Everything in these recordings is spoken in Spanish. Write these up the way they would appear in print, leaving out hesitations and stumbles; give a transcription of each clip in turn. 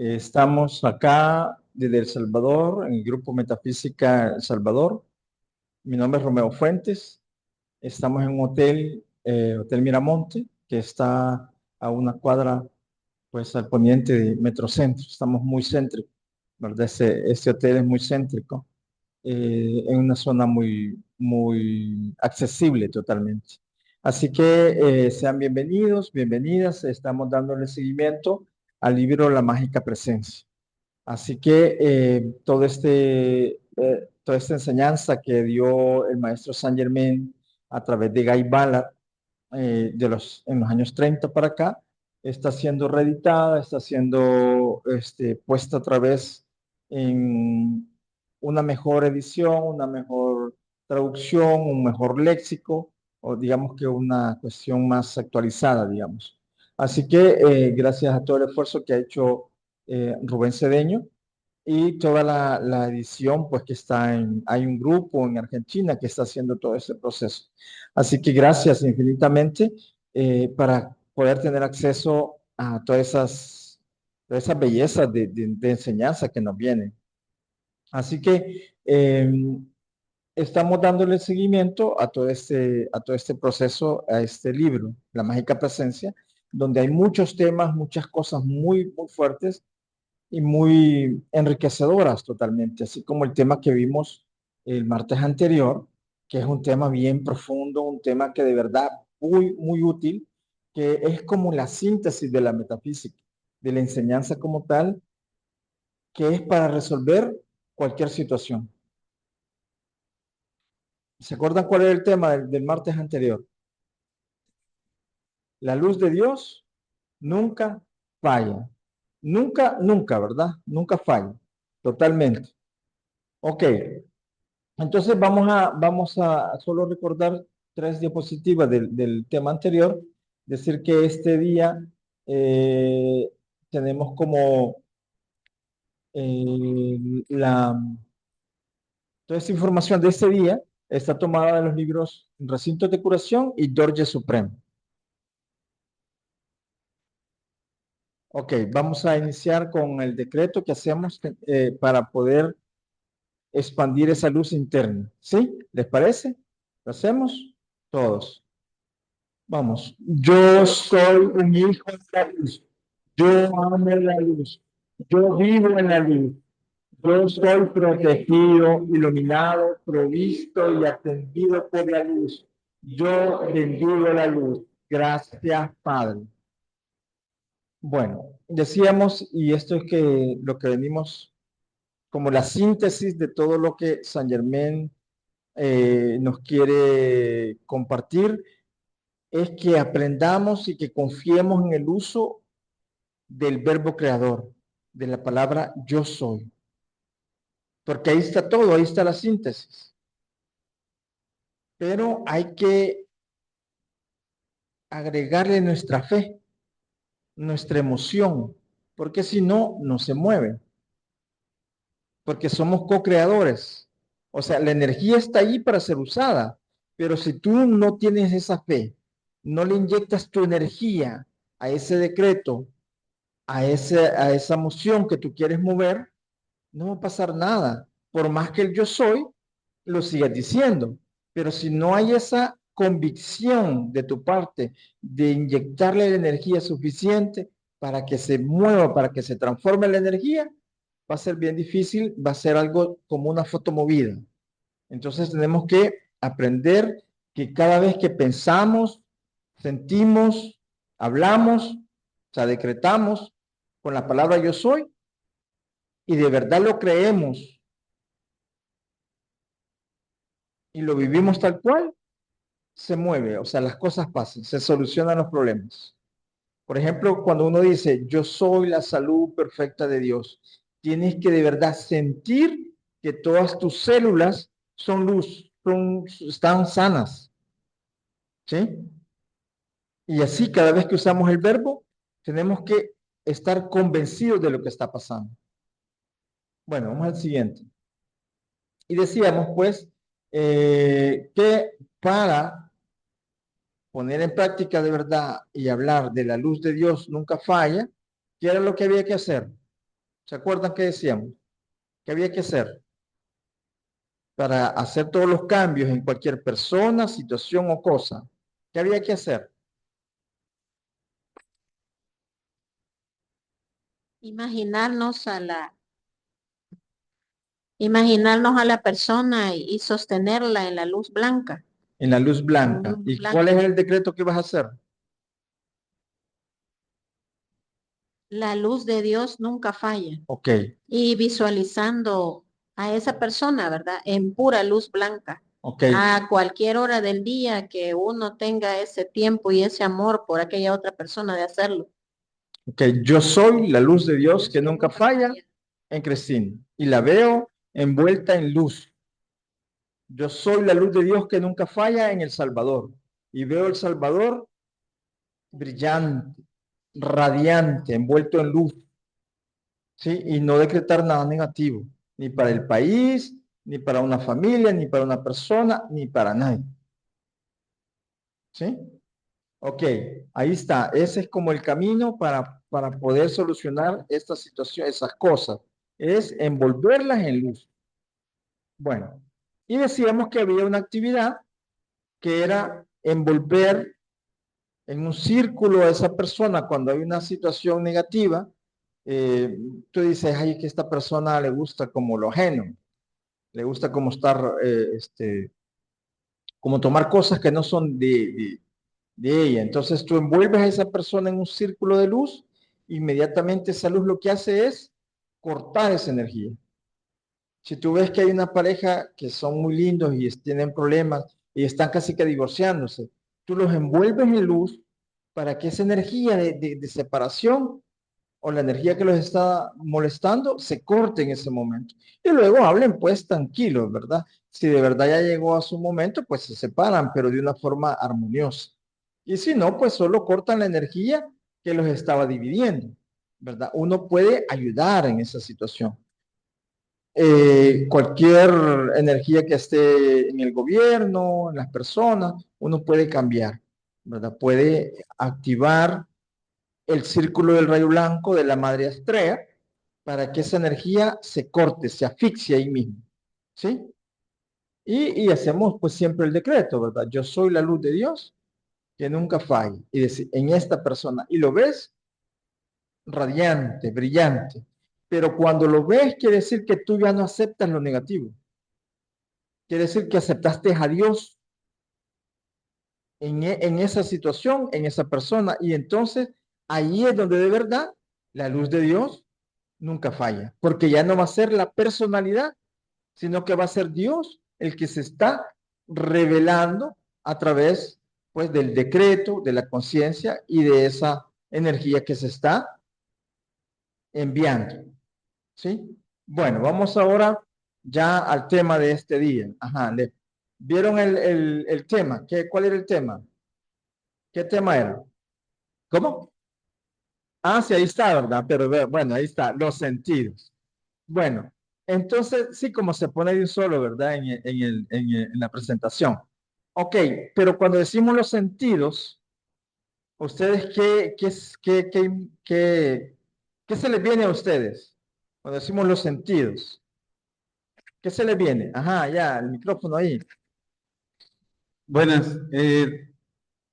Estamos acá desde El Salvador, en el Grupo Metafísica El Salvador. Mi nombre es Romeo Fuentes. Estamos en un hotel, Hotel Miramonte, que está a una cuadra, pues, al poniente de Metrocentro. Estamos muy céntricos, ¿verdad? Este hotel es muy céntrico, en una zona muy accesible totalmente. Así que sean bienvenidos, bienvenidas. Estamos dándole seguimiento al libro La Mágica Presencia. Así que toda esta enseñanza que dio el maestro Saint Germain a través de Guy Ballard, en los años 30 para acá, está siendo reeditada, está siendo puesta otra vez en una mejor edición, una mejor traducción, un mejor léxico, o digamos que una cuestión más actualizada, digamos. Así que gracias a todo el esfuerzo que ha hecho Rubén Cedeño y toda la edición, pues que hay un grupo en Argentina que está haciendo todo ese proceso. Así que gracias infinitamente para poder tener acceso a todas esas bellezas de enseñanza que nos vienen. Así que estamos dándole seguimiento a todo este proceso, a este libro, La Mágica Presencia, donde hay muchos temas, muchas cosas muy fuertes y muy enriquecedoras totalmente, así como el tema que vimos el martes anterior, que es un tema bien profundo, un tema que de verdad muy útil, que es como la síntesis de la metafísica, de la enseñanza como tal, que es para resolver cualquier situación. ¿Se acuerdan cuál era el tema del martes anterior? La luz de Dios nunca falla. Nunca, ¿verdad? Nunca falla. Totalmente. Ok. Entonces vamos a solo recordar tres diapositivas del tema anterior. Decir que este día eh, tenemos como eh, la, toda esta información de este día está tomada de los libros Recintos de Curación y Dorje Supremo. Ok, vamos a iniciar con el decreto que hacemos para poder expandir esa luz interna. ¿Sí? ¿Les parece? ¿Lo hacemos? Todos. Vamos, yo soy un hijo de la luz, yo amo la luz, yo vivo en la luz, yo soy protegido, iluminado, provisto y atendido por la luz. Yo bendigo la luz. Gracias, Padre. Bueno, decíamos, y esto es que lo que venimos como la síntesis de todo lo que Saint Germain nos quiere compartir, es que aprendamos y que confiemos en el uso del verbo creador, de la palabra yo soy. Porque ahí está todo, ahí está la síntesis. Pero hay que agregarle nuestra fe, nuestra emoción, porque si no, no se mueve. Porque somos co-creadores. O sea, la energía está ahí para ser usada, pero si tú no tienes esa fe, no le inyectas tu energía a ese decreto, a esa emoción que tú quieres mover, no va a pasar nada. Por más que el yo soy lo sigas diciendo. Pero si no hay esa convicción de tu parte de inyectarle la energía suficiente para que se mueva, para que se transforme la energía, va a ser bien difícil, va a ser algo como una foto movida. Entonces tenemos que aprender que cada vez que pensamos, sentimos, hablamos, o sea, decretamos con la palabra yo soy y de verdad lo creemos y lo vivimos tal cual, se mueve, o sea, las cosas pasan, se solucionan los problemas. Por ejemplo, cuando uno dice, yo soy la salud perfecta de Dios, tienes que de verdad sentir que todas tus células son luz, están sanas, ¿sí? Y así cada vez que usamos el verbo, tenemos que estar convencidos de lo que está pasando. Bueno, vamos al siguiente. Y decíamos, pues, que para poner en práctica de verdad y hablar de la luz de Dios nunca falla, ¿qué era lo que había que hacer? ¿Se acuerdan qué decíamos? ¿Qué había que hacer para hacer todos los cambios en cualquier persona, situación o cosa? ¿Qué había que hacer? Imaginarnos a imaginarnos a la persona y sostenerla en la luz blanca. En la luz En blanca. luz ¿Y cuál es blanca. el decreto que vas a hacer? La luz de Dios nunca falla. Ok, Y visualizando a esa persona, ¿verdad? En pura luz blanca. ok, A cualquier hora del día que uno tenga ese tiempo y ese amor por aquella otra persona de hacerlo. ok. Yo soy la luz de Dios Luz que que nunca nunca falla falla. en Cristina y la veo envuelta en luz. Yo soy la luz de Dios que nunca falla en El Salvador y veo El Salvador brillante, radiante, envuelto en luz, ¿sí? Y no decretar nada negativo, ni para el país, ni para una familia, ni para una persona, ni para nadie, ¿sí? Ok, ahí está. Ese es como el camino para poder solucionar esta situación, esas cosas. Es envolverlas en luz. Bueno, y decíamos que había una actividad que era envolver en un círculo a esa persona cuando hay una situación negativa. Tú dices, ay, que a esta persona le gusta como lo ajeno, le gusta como estar, como tomar cosas que no son de ella. Entonces tú envuelves a esa persona en un círculo de luz, inmediatamente esa luz lo que hace es cortar esa energía. Si tú ves que hay una pareja que son muy lindos y tienen problemas y están casi que divorciándose, tú los envuelves en luz para que esa energía de separación o la energía que los está molestando se corte en ese momento. Y luego hablen pues tranquilos, ¿verdad? Si de verdad ya llegó a su momento, pues se separan, pero de una forma armoniosa. Y si no, pues solo cortan la energía que los estaba dividiendo, ¿verdad? Uno puede ayudar en esa situación. Cualquier energía que esté en el gobierno, en las personas, uno puede cambiar, ¿verdad? Puede activar el círculo del rayo blanco de la madre Astrea para que esa energía se corte, se asfixie ahí mismo, ¿sí? Y hacemos pues siempre el decreto, ¿verdad? Yo soy la luz de Dios que nunca falla. Y decir, en esta persona, y lo ves radiante, brillante. Pero cuando lo ves, quiere decir que tú ya no aceptas lo negativo. Quiere decir que aceptaste a Dios en esa situación, en esa persona. Y entonces ahí es donde de verdad la luz de Dios nunca falla, porque ya no va a ser la personalidad, sino que va a ser Dios el que se está revelando a través pues del decreto, de la conciencia y de esa energía que se está enviando, ¿sí? Bueno, vamos ahora ya al tema de este día. Ajá, ¿vieron el tema? ¿Cuál era el tema? ¿Qué tema era? ¿Cómo? Ah, sí, ahí está, ¿verdad? Pero bueno, ahí está, los sentidos. Bueno, entonces sí, como se pone de un solo, ¿verdad? En la presentación. Ok, pero cuando decimos los sentidos, ¿ustedes qué se les viene a ustedes? Cuando decimos los sentidos, ¿qué se les viene? Ajá, ya, el micrófono ahí. Buenas.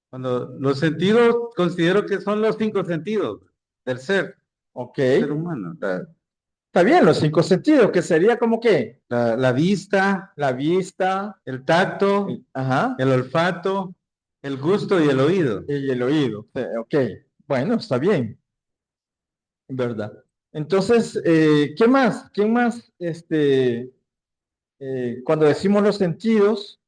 Cuando los sentidos, considero que son los cinco sentidos del Ok, ser humano. está bien, los cinco sentidos, que sería como que La vista, la vista, el tacto, ajá, el olfato, el gusto y el oído. y el oído. Ok, bueno, está bien. ¿Verdad? Entonces, ¿qué más? ¿Qué más? Cuando decimos los sentidos,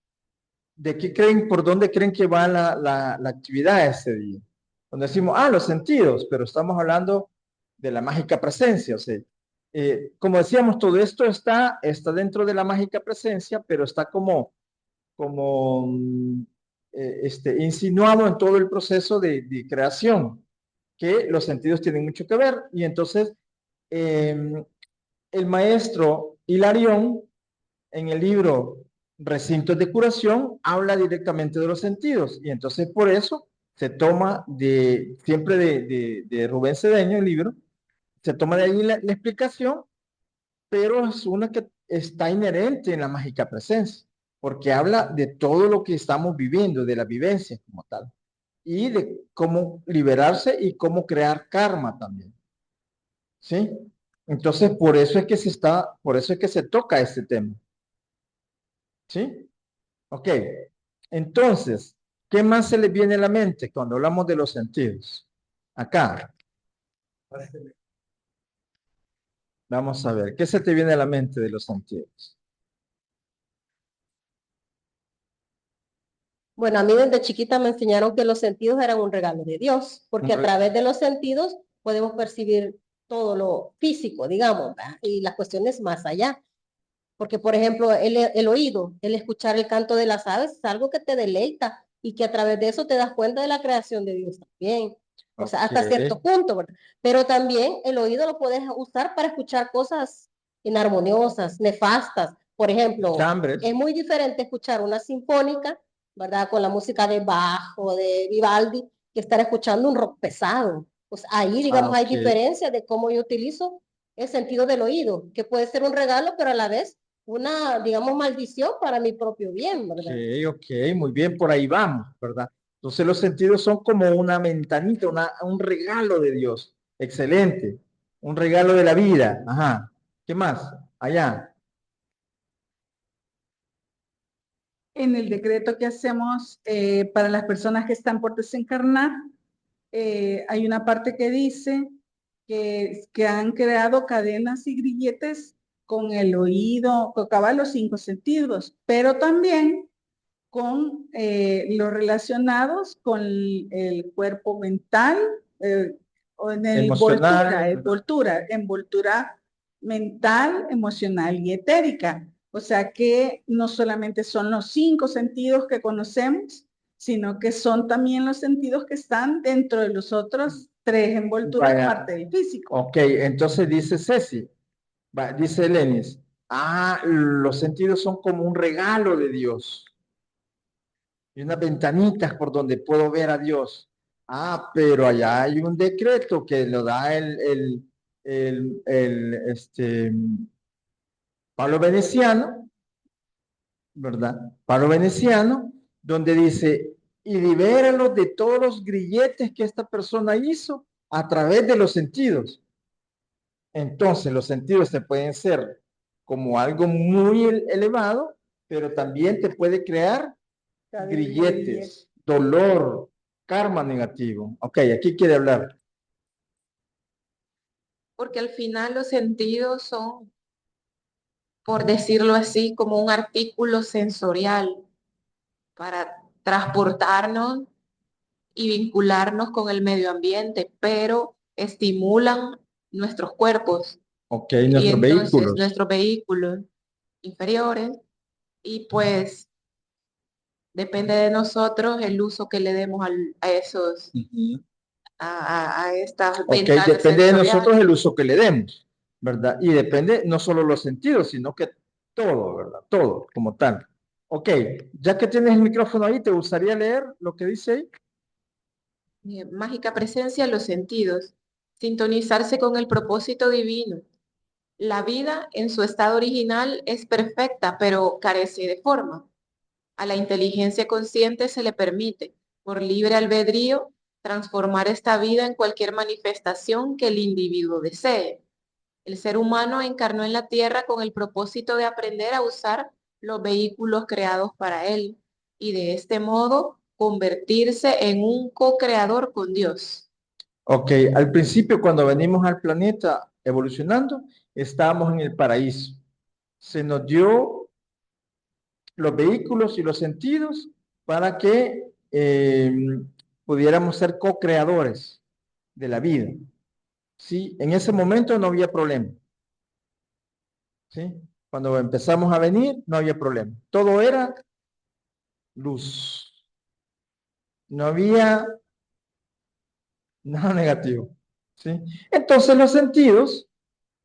¿de qué creen, por dónde creen que va la actividad ese día? Cuando decimos, los sentidos, pero estamos hablando de la mágica presencia, o sea, como decíamos, todo esto está dentro de la mágica presencia, pero está como insinuado en todo el proceso de creación, que los sentidos tienen mucho que ver, y entonces eh, el maestro Hilarión, en el libro Recintos de Curación, habla directamente de los sentidos. Y entonces por eso se toma siempre de Rubén Cedeño el libro, se toma de ahí la explicación, pero es una que está inherente en la mágica presencia, porque habla de todo lo que estamos viviendo, de la vivencia como tal, y de cómo liberarse y cómo crear karma también, ¿sí? Entonces, por eso es que se toca este tema, ¿sí? Ok, entonces, ¿qué más se le viene a la mente cuando hablamos de los sentidos? Acá, vamos a ver, ¿qué se te viene a la mente de los sentidos? Bueno, a mí desde chiquita me enseñaron que los sentidos eran un regalo de Dios, porque a través de los sentidos podemos percibir todo lo físico, digamos, ¿verdad? Y las cuestiones más allá. Porque, por ejemplo, el oído, el escuchar el canto de las aves es algo que te deleita y que a través de eso te das cuenta de la creación de Dios también. O sea, hasta cierto Ok. punto, ¿verdad? Pero también el oído lo puedes usar para escuchar cosas inarmoniosas, nefastas. Por ejemplo, Chambres. es muy diferente escuchar una sinfónica, ¿verdad? Con la música de Bach o de Vivaldi, que estar escuchando un rock pesado. Pues ahí, digamos, hay Ok. diferencia de cómo yo utilizo el sentido del oído, que puede ser un regalo, pero a la vez una, digamos, maldición para mi propio bien, ¿verdad? Ok, ok, muy bien, por ahí vamos, ¿verdad? Entonces los sentidos son como una ventanita, un regalo de Dios. Excelente. Un regalo de la vida. Ajá. ¿Qué más? Allá. En el decreto que hacemos para las personas que están por desencarnar, hay una parte que dice que han creado cadenas y grilletes con el oído, que acaban los 5 sentidos, pero también con los relacionados con el cuerpo mental, o en Emocional. envoltura mental, emocional y etérica. O sea que no solamente son los 5 sentidos que conocemos, sino que son también los sentidos que están dentro de los otros 3 envolturas, Vaya. parte del físico. Ok, entonces dice Ceci, dice Lenis, los sentidos son como un regalo de Dios y unas ventanitas por donde puedo ver a Dios. Pero allá hay un decreto que lo da este, Pablo Veneciano, ¿verdad? Pablo Veneciano, donde dice, y libéralos de todos los grilletes que esta persona hizo a través de los sentidos. Entonces, los sentidos te pueden ser como algo muy elevado, pero también te puede crear grilletes, dolor, karma negativo. Ok, aquí quiere hablar. Porque al final los sentidos son, por decirlo así, como un artículo sensorial para transportarnos y vincularnos con el medio ambiente, pero estimulan nuestros cuerpos Ok, y nuestros entonces vehículos. nuestros vehículos inferiores y pues depende de nosotros el uso que le demos a esos, a estas Ok, ventanas depende de nosotros sensoriales. el uso que le demos, ¿verdad? Y depende no solo los sentidos, sino que todo, ¿verdad? Todo como tal. Ok, ya que tienes el micrófono ahí, ¿te gustaría leer lo que dice ahí? Mágica presencia, los sentidos, sintonizarse con el propósito divino. La vida en su estado original es perfecta, pero carece de forma. A la inteligencia consciente se le permite, por libre albedrío, transformar esta vida en cualquier manifestación que el individuo desee. El ser humano encarnó en la tierra con el propósito de aprender a usar los vehículos creados para él y de este modo convertirse en un co-creador con Dios. Ok, al principio cuando venimos al planeta evolucionando, estábamos en el paraíso. Se nos dio los vehículos y los sentidos para que pudiéramos ser co-creadores de la vida. ¿Sí? En ese momento no había problema. ¿Sí? Cuando empezamos a venir, no había problema. Todo era luz. No había nada negativo. ¿Sí? Entonces los sentidos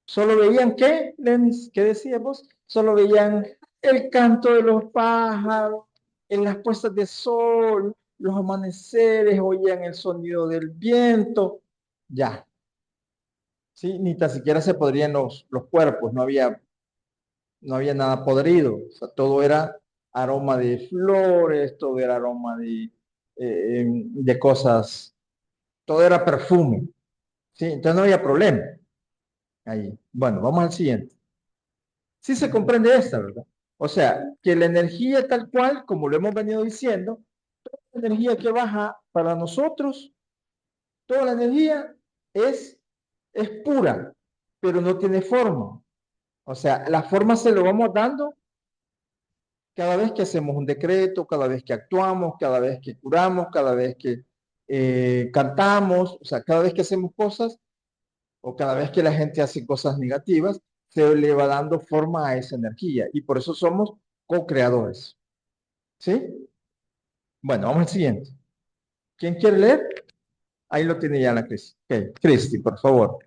solo veían ¿qué, Lenis? ¿Qué decíamos? Solo veían el canto de los pájaros, en las puestas de sol, los amaneceres, oían el sonido del viento. Ya. ¿sí? Ni tan siquiera se podrían los cuerpos, no había nada podrido, o sea, todo era aroma de flores, todo era aroma de cosas, todo era perfume, ¿sí? Entonces no había problema ahí. Bueno, vamos al siguiente. Sí se comprende esta, ¿verdad? O sea, que la energía tal cual, como lo hemos venido diciendo, toda la energía que baja para nosotros, toda la energía es pura, pero no tiene forma. O sea, la forma se lo vamos dando cada vez que hacemos un decreto, cada vez que actuamos, cada vez que curamos, cada vez que cantamos, o sea, cada vez que hacemos cosas o cada vez que la gente hace cosas negativas, se le va dando forma a esa energía y por eso somos co-creadores. ¿Sí? Bueno, vamos al siguiente. ¿Quién quiere leer? Ahí lo tiene ya la Cristi. Okay. Cristi, por favor.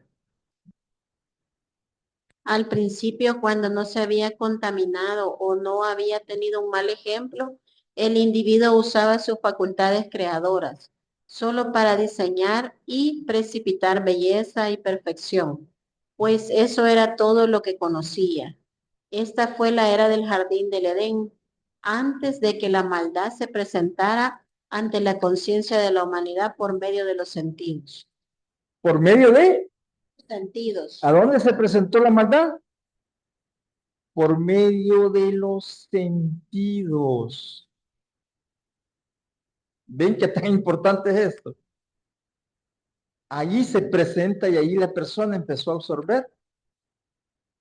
Al principio, cuando no se había contaminado o no había tenido un mal ejemplo, el individuo usaba sus facultades creadoras solo para diseñar y precipitar belleza y perfección, pues eso era todo lo que conocía. Esta fue la era del jardín del Edén, antes de que la maldad se presentara ante la conciencia de la humanidad por medio de los sentidos. ¿Por medio de? Sentidos. ¿A dónde se presentó la maldad? Por medio de los sentidos. ¿Ven qué tan importante es esto? Allí se presenta y allí la persona empezó a absorber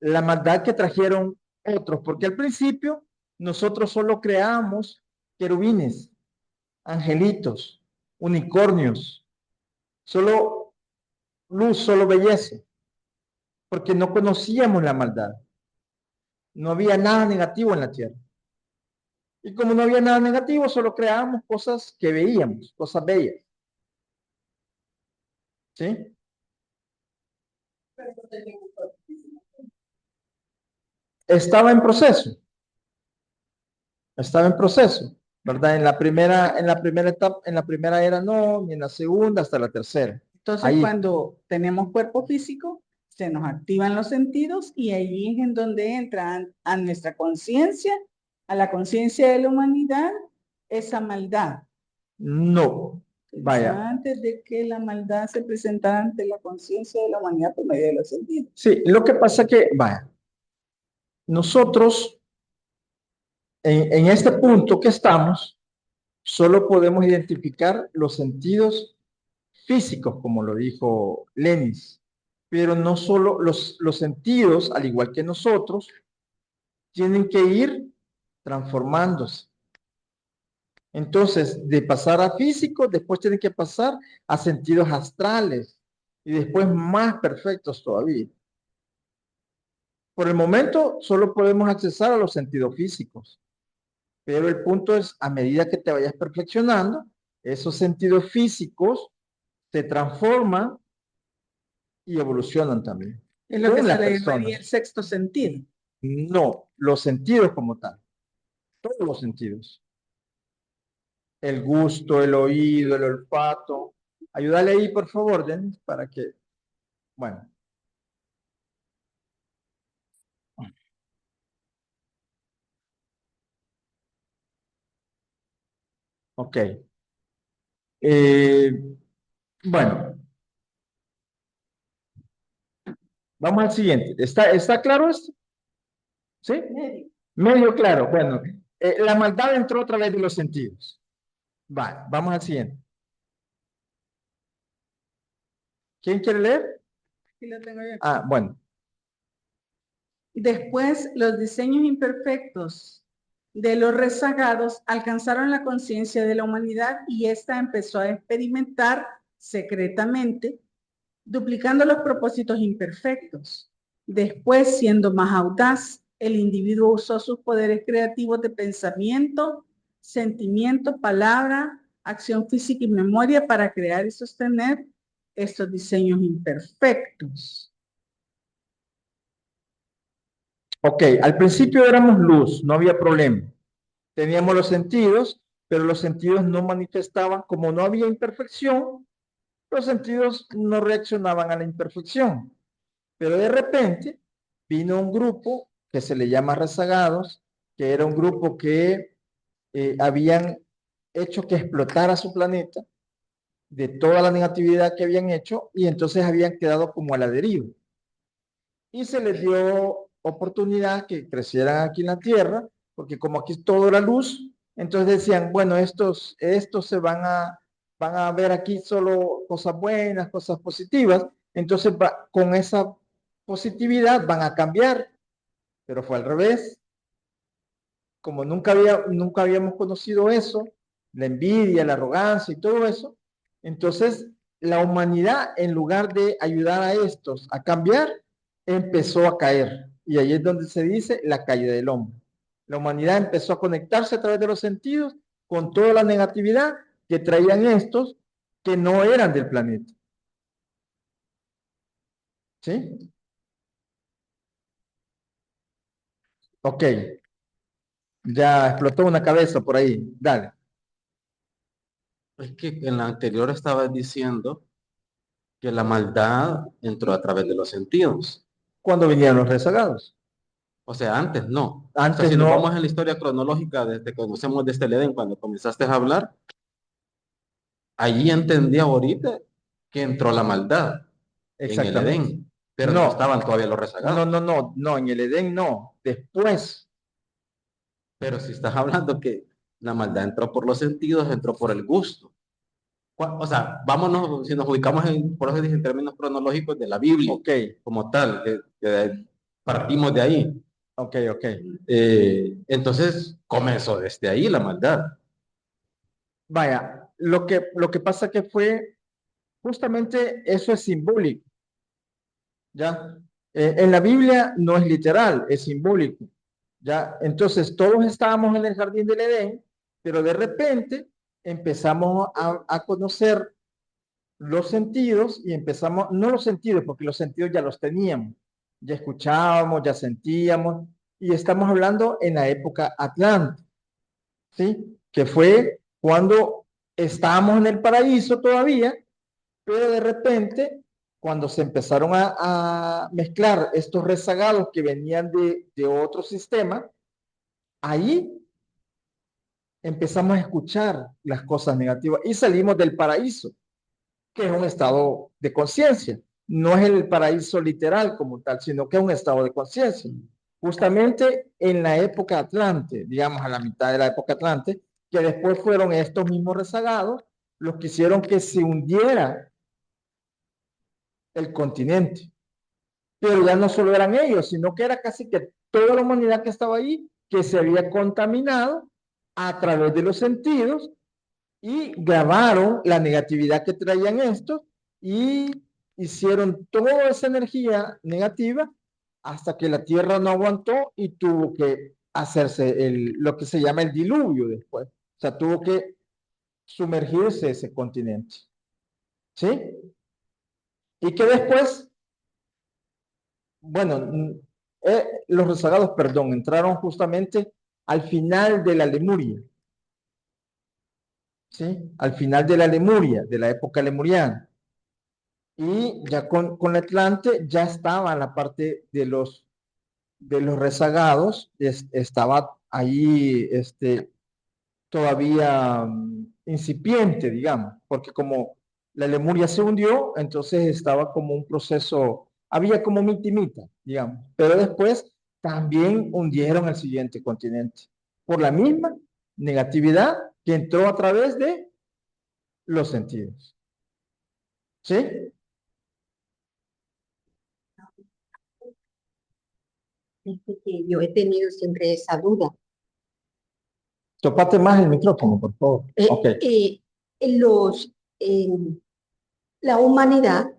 la maldad que trajeron otros, porque al principio nosotros solo creábamos querubines, angelitos, unicornios, solo luz, solo belleza, porque no conocíamos la maldad. No había nada negativo en la tierra. Y como no había nada negativo, solo creábamos cosas que veíamos, cosas bellas. ¿Sí? Estaba en proceso. Estaba en proceso, ¿verdad? En la primera etapa, en la primera era no, ni en la segunda hasta la tercera. Entonces, Ahí. cuando tenemos cuerpo físico, se nos activan los sentidos y allí es en donde entra a nuestra conciencia, a la conciencia de la humanidad, esa maldad. No, vaya. Antes de que la maldad se presentara ante la conciencia de la humanidad por medio de los sentidos. Sí, lo que pasa que, vaya, nosotros en este punto que estamos, solo podemos identificar los sentidos físicos, como lo dijo Lenis, pero no solo los sentidos, al igual que nosotros, tienen que ir transformándose. Entonces, de pasar a físico, después tienen que pasar a sentidos astrales y después más perfectos todavía. Por el momento, solo podemos accesar a los sentidos físicos, pero el punto es, a medida que te vayas perfeccionando, esos sentidos físicos se transforman y evolucionan también. Es lo que Con se las le personas. llamaría el sexto sentido. No, los sentidos como tal. Todos los sentidos. El gusto, el oído, el olfato. Ayúdale ahí, por favor, Denis, para que, bueno. Ok. Bueno. Vamos al siguiente. ¿Está claro esto? ¿Sí? Medio claro. Bueno, la maldad entró a través de los sentidos. Vale, vamos al siguiente. ¿Quién quiere leer? Aquí lo tengo yo. Ah, bueno. Después, los diseños imperfectos de los rezagados alcanzaron la conciencia de la humanidad y ésta empezó a experimentar secretamente, duplicando los propósitos imperfectos. Después, siendo más audaz, el individuo usó sus poderes creativos de pensamiento, sentimiento, palabra, acción física y memoria para crear y sostener estos diseños imperfectos. Ok, al principio éramos luz, no había problema. Teníamos los sentidos, pero los sentidos no manifestaban, como no había imperfección, los sentidos no reaccionaban a la imperfección. Pero de repente vino un grupo que se le llama rezagados, que era un grupo que habían hecho que explotara su planeta de toda la negatividad que habían hecho y entonces habían quedado como a la deriva. Y se les dio oportunidad que crecieran aquí en la Tierra, porque como aquí todo era luz, entonces decían, bueno, estos van a ver aquí solo cosas buenas, cosas positivas, entonces con esa positividad van a cambiar, pero fue al revés. Como nunca habíamos conocido eso, la envidia, la arrogancia y todo eso, entonces la humanidad, en lugar de ayudar a estos a cambiar, empezó a caer. Y ahí es donde se dice la caída del hombre. La humanidad empezó a conectarse a través de los sentidos con toda la negatividad que traían estos que no eran del planeta. ¿Sí? Ok. Ya explotó una cabeza por ahí. Dale. Es que en la anterior estabas diciendo que la maldad entró a través de los sentidos. ¿Cuándo vinieron los rezagados? O sea, antes no. O sea, Antes si nos no. vamos en la historia cronológica desde que conocemos desde el Edén, cuando comenzaste a hablar, allí entendí ahorita que entró la maldad en el Exactamente. Edén, pero no estaban todavía los rezagados. No, en el Edén no, después. Pero si estás hablando que la maldad entró por los sentidos, entró por el gusto. O sea, vámonos, si nos ubicamos por eso dije, en términos cronológicos de la Biblia, Ok, como tal, que partimos de ahí. ok. Entonces comenzó desde ahí la maldad. Vaya, lo que pasa que fue, justamente eso es simbólico, ¿ya? En la Biblia no es literal, es simbólico, ¿ya? Entonces todos estábamos en el jardín del Edén, pero de repente empezamos a conocer los sentidos y empezamos, no los sentidos, porque los sentidos ya los teníamos, ya escuchábamos, ya sentíamos, y estamos hablando en la época Atlante, ¿sí? Que fue cuando estábamos en el paraíso todavía, pero de repente, cuando se empezaron a mezclar estos rezagados que venían de otro sistema, ahí empezamos a escuchar las cosas negativas y salimos del paraíso, que es un estado de conciencia. No es el paraíso literal como tal, sino que es un estado de conciencia. Justamente en la época Atlante, digamos a la mitad de la época Atlante, que después fueron estos mismos rezagados los que hicieron que se hundiera el continente. Pero ya no solo eran ellos, sino que era casi que toda la humanidad que estaba ahí, que se había contaminado a través de los sentidos y grabaron la negatividad que traían estos y hicieron toda esa energía negativa hasta que la Tierra no aguantó y tuvo que hacerse lo que se llama el diluvio después. O sea, tuvo que sumergirse ese continente. ¿Sí? Y que después, bueno, los rezagados, perdón, entraron justamente al final de la Lemuria. ¿Sí? Al final de la Lemuria, de la época lemuriana. Y ya con Atlante ya estaba la parte de los rezagados, estaba ahí todavía incipiente, digamos, porque como la Lemuria se hundió, entonces estaba como un proceso, había como mitimita, digamos, pero después también hundieron el siguiente continente por la misma negatividad que entró a través de los sentidos. ¿Sí? Fíjate que yo he tenido siempre esa duda. Topate más el micrófono, por favor. Ok. Los, la humanidad,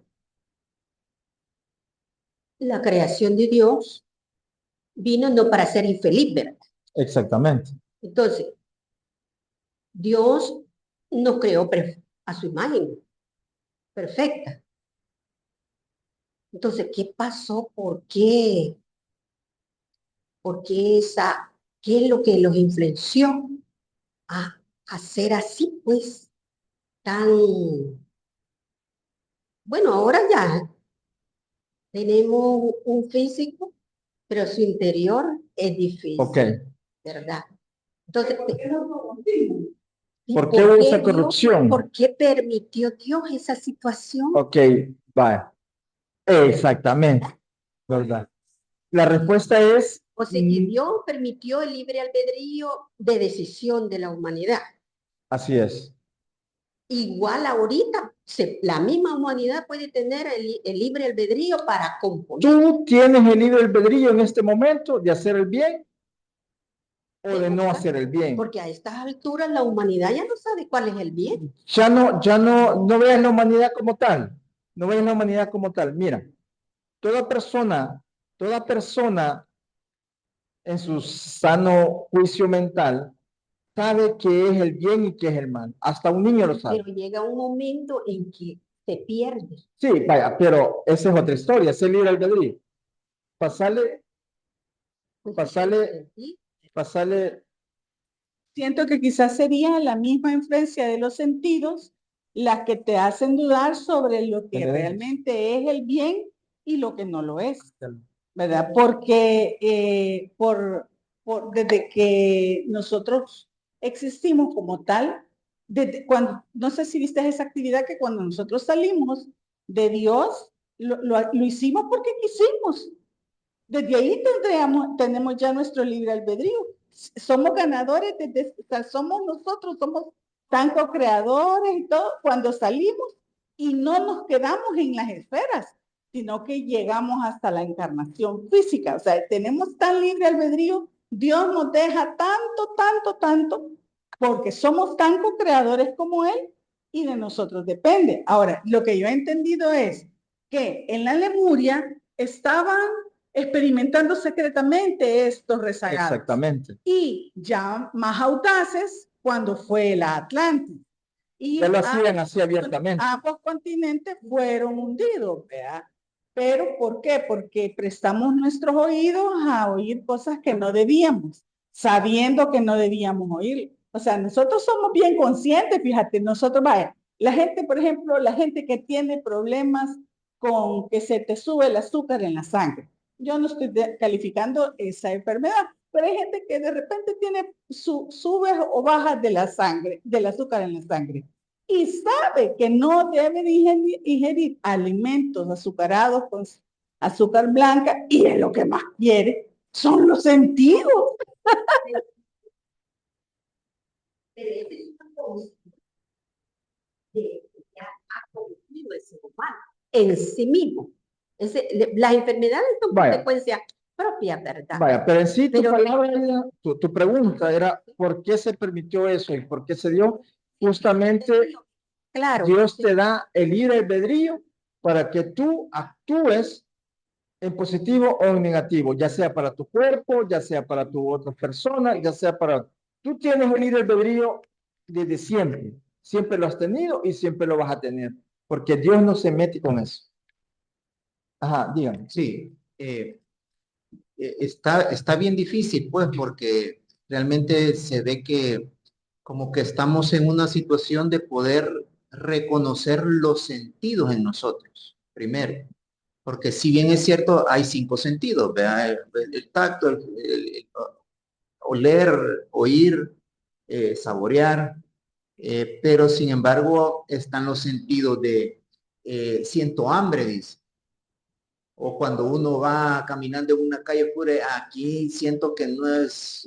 la creación de Dios, vino no para ser infeliz, ¿verdad? Exactamente. Entonces, Dios nos creó a su imagen, perfecta. Entonces, ¿qué pasó? ¿Por qué? ¿Por qué qué es lo que los influenció a ser así, pues, tan, bueno, ahora ya Tenemos un físico, pero su interior es difícil, Ok. ¿verdad? Entonces, ¿Por qué hubo esa Dios- corrupción? ¿Por qué permitió Dios esa situación? Ok, vaya. Exactamente, ¿verdad? La respuesta es, O sea, que Dios permitió el libre albedrío de decisión de la humanidad. así es. Igual ahorita, la misma humanidad puede tener el libre albedrío para componer. Tú tienes el libre albedrío en este momento de hacer el bien o de no hacer el bien. Porque a estas alturas la humanidad ya no sabe cuál es el bien. No veas la humanidad como tal. No veas la humanidad como tal. Mira, toda persona en su sano juicio mental sabe qué es el bien y qué es el mal. Hasta un niño lo sabe. Pero llega un momento en que se pierde. Sí, vaya, pero esa es otra historia, ese libre albedrío. Pasarle, pasarle. Siento que quizás sería la misma influencia de los sentidos las que te hacen dudar sobre lo que Tenemos. realmente es el bien y lo que no lo es, ¿verdad? Porque desde que nosotros existimos como tal, desde cuando, no sé si viste esa actividad que cuando nosotros salimos de Dios, lo hicimos porque quisimos. Desde ahí tenemos ya nuestro libre albedrío. Somos ganadores, o sea, somos nosotros, somos tan co-creadores y todo, cuando salimos y no nos quedamos en las esferas, sino que llegamos hasta la encarnación física. O sea, tenemos tan libre albedrío, Dios nos deja tanto, porque somos tan co-creadores como Él y de nosotros depende. Ahora, lo que yo he entendido es que en la Lemuria estaban experimentando secretamente estos rezagados. Exactamente. Y ya más audaces cuando fue la Atlántida. Y Ya lo hacían así abiertamente. ambos continentes fueron hundidos, ¿verdad? Pero ¿por qué? Porque prestamos nuestros oídos a oír cosas que no debíamos, sabiendo que no debíamos oír. O sea, nosotros somos bien conscientes, fíjate, nosotros, vaya, la gente, por ejemplo, la gente que tiene problemas con que se te sube el azúcar en la sangre. Yo no estoy calificando esa enfermedad, pero hay gente que de repente tiene subes o bajas de la sangre, del azúcar en la sangre. Y sabe que no debe ingerir alimentos azucarados con azúcar blanca y es lo que más quiere, son los sentidos. En sí mismo. Las enfermedades son consecuencias propias, ¿verdad? Vaya, pero en sí Pero- tu pregunta era ¿por qué se permitió eso y por qué se dio? Justamente Claro. Dios te da el libre albedrío para que tú actúes en positivo o en negativo, ya sea para tu cuerpo, ya sea para tu otra persona, ya sea para... Tú tienes el libre albedrío desde siempre. Siempre lo has tenido y siempre lo vas a tener, porque Dios no se mete con eso. Ajá, dígame. Sí, está bien difícil, pues, porque realmente se ve que como que estamos en una situación de poder reconocer los sentidos en nosotros, primero. Porque si bien es cierto, hay 5 sentidos, ¿verdad? El tacto, el oler, oír, saborear, pero sin embargo están los sentidos de siento hambre, dice. O cuando uno va caminando en una calle pura, aquí siento que no es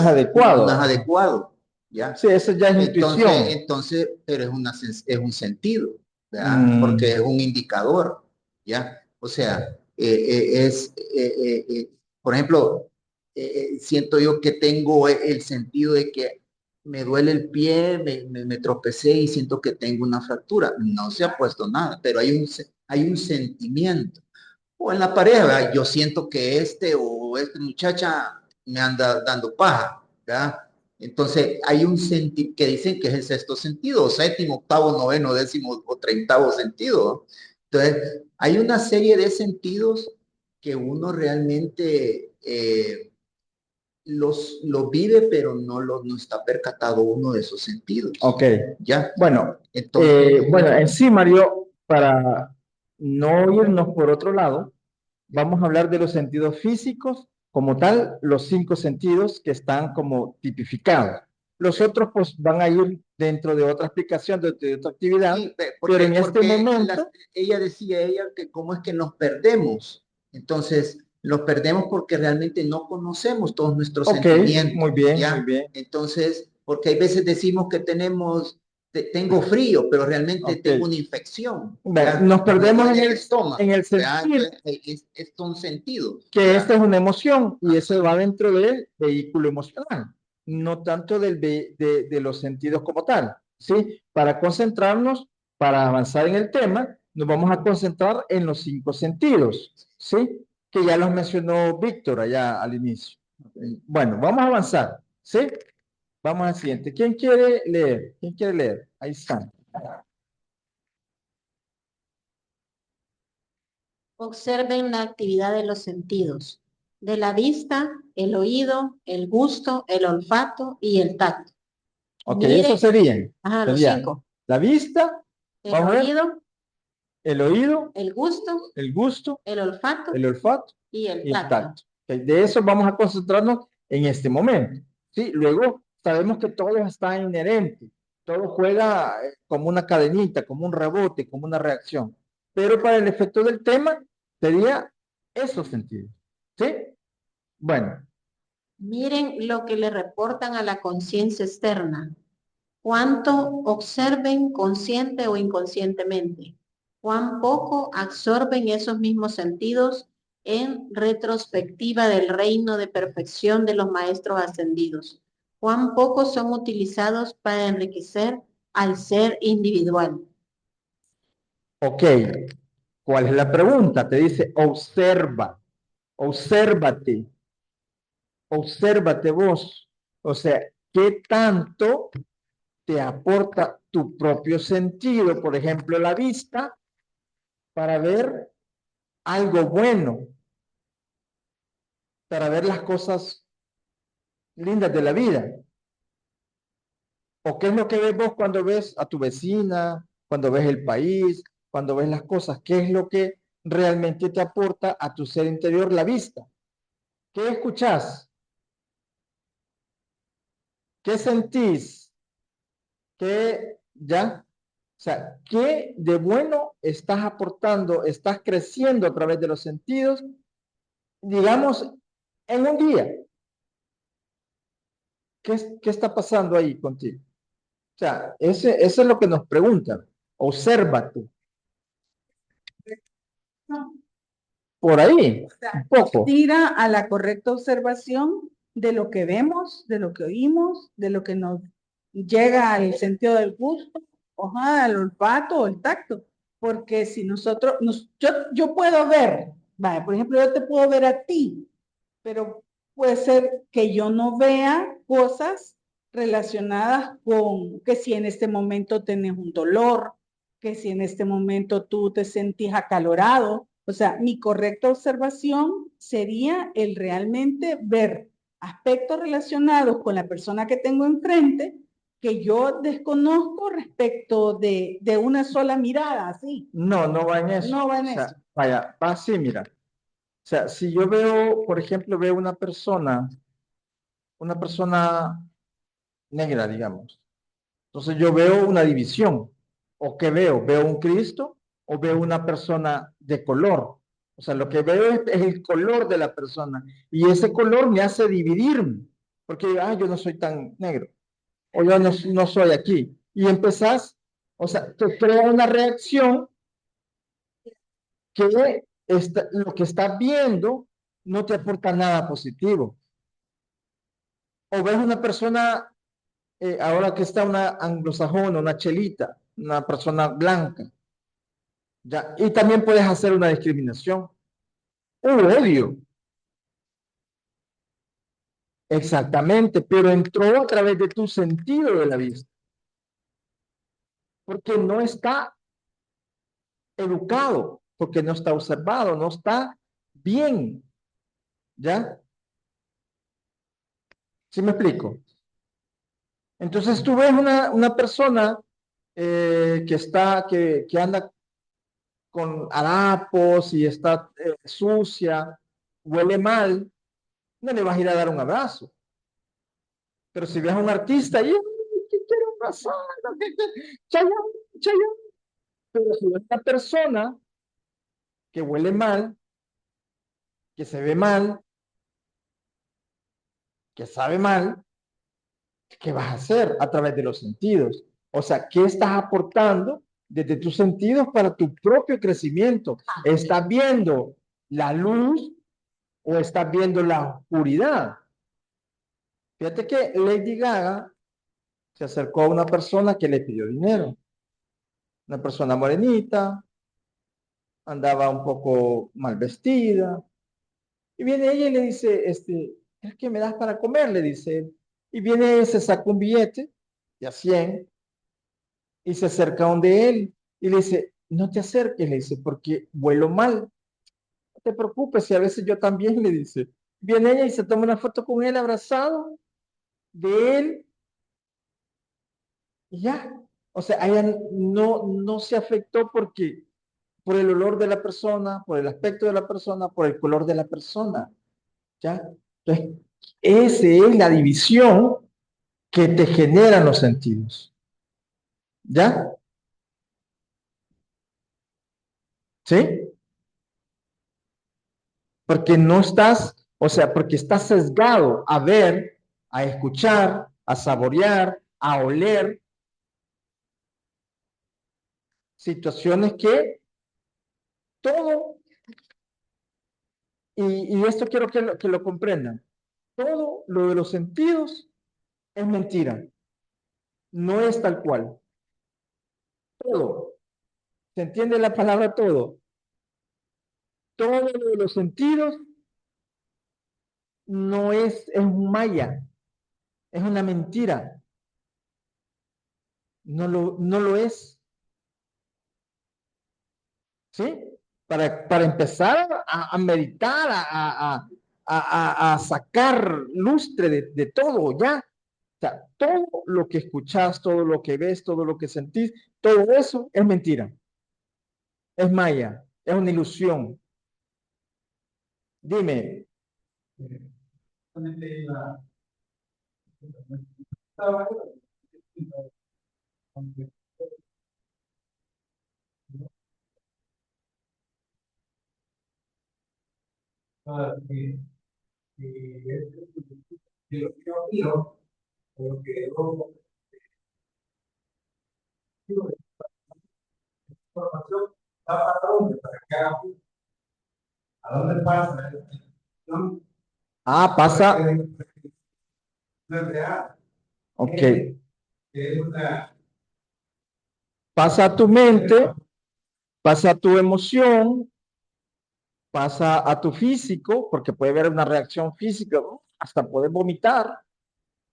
adecuado. No es adecuado, ¿ya? Sí, eso ya es intuición. Entonces, pero es un sentido, ¿verdad? Porque es un indicador, ¿ya? O sea, por ejemplo, siento yo que tengo el sentido de que me duele el pie, me tropecé y siento que tengo una fractura. No se ha puesto nada, pero hay un sentimiento. O en la pareja, yo siento que esta muchacha me anda dando paja, ¿verdad? Entonces hay un sentido que dicen que es el sexto sentido, o séptimo, octavo, noveno, décimo o 30º sentido. Entonces hay una serie de sentidos que uno realmente los vive, pero no está percatado uno de esos sentidos. Ok. ¿Ya? Bueno, Entonces, en sí, Mario, para no irnos por otro lado, vamos a hablar de los sentidos físicos, como tal, los 5 sentidos que están como tipificados. Los otros pues van a ir dentro de otra explicación, de otra actividad, Sí, pero en este porque momento, ella decía que cómo es que nos perdemos. Entonces, nos perdemos porque realmente no conocemos todos nuestros ok, sentimientos. muy bien, ¿ya? muy bien. Entonces, porque hay veces decimos que tengo frío, pero realmente Ok. tengo una infección. Bueno, ¿ya? nos perdemos Me duele en el estómago. en el ¿ya? sentir Entonces, son sentidos. que ¿ya? esta es una emoción y eso va dentro del vehículo emocional, no tanto de los sentidos como tal, ¿sí? Para concentrarnos, para avanzar en el tema, nos vamos a concentrar en los 5 sentidos, ¿sí? Que ya los mencionó Víctor allá al inicio. Bueno, vamos a avanzar, ¿sí? Vamos al siguiente. ¿Quién quiere leer? ¿Quién quiere leer? Ahí están. Observen la actividad de los sentidos, de la vista, el oído, el gusto, el olfato y el tacto. Ok, Miren, esos serían. ajá, los Sería 5. la vista, El vamos a ver, oído, el oído, el gusto, el gusto, el olfato el olfato y el y el tacto. tacto. Ok, de eso vamos a concentrarnos en este momento. ¿Sí? Luego sabemos que todo está inherente, todo juega como una cadenita, como un rebote, como una reacción. Pero para el efecto del tema sería esos sentidos. ¿Sí? Bueno, Miren lo que le reportan a la conciencia externa. Cuánto observen consciente o inconscientemente. Cuán poco absorben esos mismos sentidos en retrospectiva del reino de perfección de los maestros ascendidos. Cuán poco son utilizados para enriquecer al ser individual. ok. ¿Cuál es la pregunta? Te dice, observa, obsérvate, obsérvate vos. O sea, ¿qué tanto te aporta tu propio sentido, por ejemplo, la vista, para ver algo bueno, para ver las cosas lindas de la vida? ¿O qué es lo que ves vos cuando ves a tu vecina, cuando ves el país, cuando ves las cosas? ¿Qué es lo que realmente te aporta a tu ser interior la vista? ¿Qué escuchás? ¿Qué sentís? ¿Qué ya? O sea, ¿qué de bueno estás aportando, estás creciendo a través de los sentidos, digamos, en un día? ¿Qué está pasando ahí contigo? O sea, eso es lo que nos preguntan. Obsérvate. Por ahí, un poco. Tira a la correcta observación de lo que vemos, de lo que oímos, de lo que nos llega al sentido del gusto, al olfato o el tacto. Porque si nosotros, yo puedo ver, vaya, por ejemplo, yo te puedo ver a ti, pero puede ser que yo no vea cosas relacionadas con que si en este momento tenés un dolor, que si en este momento tú te sentís acalorado. O sea, mi correcta observación sería el realmente ver aspectos relacionados con la persona que tengo enfrente que yo desconozco respecto de una sola mirada, así. No, no va en eso. No va en O sea, eso. vaya, va así, mira. O sea, si yo veo, por ejemplo, veo una persona negra, digamos. Entonces yo veo una división. ¿O qué veo? ¿Veo un Cristo o veo una persona de color? O sea, lo que veo es el color de la persona. Y ese color me hace dividirme. Porque yo no soy tan negro. O yo no soy aquí. Y empezás, o sea, te crea una reacción que lo que estás viendo no te aporta nada positivo. O ves una persona, ahora que está una anglosajona, una chelita, una persona blanca, ya, y también puedes hacer una discriminación o odio. Exactamente, pero entró a través de tu sentido de la vista, porque no está educado, porque no está observado, no está bien, ¿ya? ¿Sí me explico? Entonces tú ves una persona que anda con harapos y está sucia, huele mal, no le vas a ir a dar un abrazo. Pero si ves a un artista y que quiero abrazar, Chayanne, Chayanne. Pero si ves a una persona que huele mal, que se ve mal, que sabe mal, ¿qué vas a hacer a través de los sentidos? O sea, ¿qué estás aportando desde tus sentidos para tu propio crecimiento? ¿Estás viendo la luz o estás viendo la oscuridad? Fíjate que Lady Gaga se acercó a una persona que le pidió dinero. Una persona morenita, andaba un poco mal vestida. Y viene ella y le dice, ¿crees que me das para comer? Le dice él. Y viene ella, se saca un billete de a 100 y se acerca donde él y le dice, no te acerques, le dice, porque vuelo mal. No te preocupes, y a veces yo también, le dice. Viene ella y se toma una foto con él abrazado de él y ya. O sea, ella no se afectó porque por el olor de la persona, por el aspecto de la persona, por el color de la persona. ¿Ya? Entonces, esa es la división que te generan los sentidos. ¿Ya? ¿Sí? Porque no estás, o sea, porque estás sesgado a ver, a escuchar, a saborear, a oler situaciones que todo, y esto quiero que lo comprendan, todo lo de los sentidos es mentira, no es tal cual. Todo. ¿Se entiende la palabra todo? Todo lo de los sentidos no es un maya, es una mentira. No lo es. ¿Sí? Para empezar a meditar, a sacar lustre de todo, ¿ya? O sea, todo lo que escuchas, todo lo que ves, todo lo que sentís, todo eso es mentira. Es maya, es una ilusión. Dime. Ah, pasa. Ok. Pasa a tu mente, pasa a tu emoción, pasa a tu físico, porque puede haber una reacción física, hasta poder vomitar.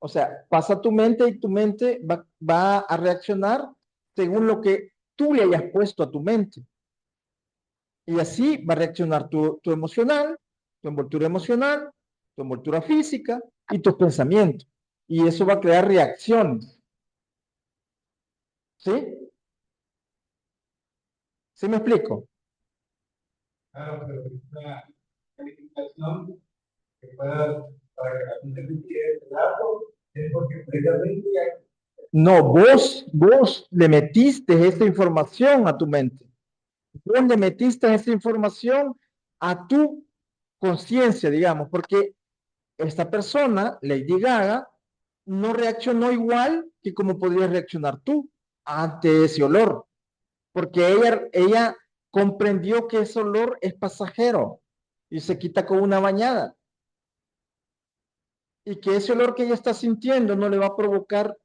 O sea, pasa a tu mente y tu mente va a reaccionar según lo que tú le hayas puesto a tu mente. Y así va a reaccionar tu emocional, tu envoltura física y tus pensamientos. Y eso va a crear reacciones. ¿Sí? ¿Sí me explico? Claro, pero una calificación que pueda, para que la gente entienda el dato, es porque previamente no, vos le metiste esa información a tu mente. Vos le metiste esa información a tu conciencia, digamos, porque esta persona, Lady Gaga, no reaccionó igual que como podrías reaccionar tú ante ese olor, porque ella comprendió que ese olor es pasajero y se quita con una bañada, y que ese olor que ella está sintiendo no le va a provocar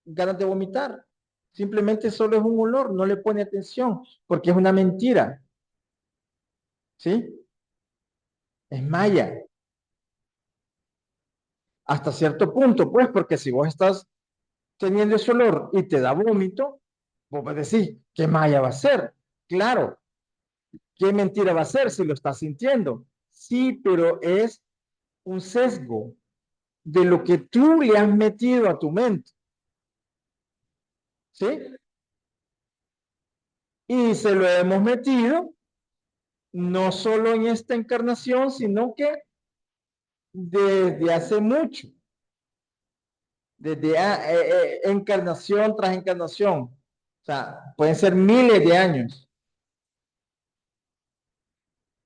ganas de vomitar. Simplemente solo es un olor, no le pone atención, porque es una mentira. ¿Sí? Es maya. Hasta cierto punto, pues, porque si vos estás teniendo ese olor y te da vómito, vos vas a decir, ¿qué maya va a ser? Claro, ¿qué mentira va a ser si lo estás sintiendo? Sí, pero es un sesgo de lo que tú le has metido a tu mente. ¿Sí? Y se lo hemos metido no solo en esta encarnación, sino que desde hace mucho. Desde encarnación tras encarnación. O sea, pueden ser miles de años.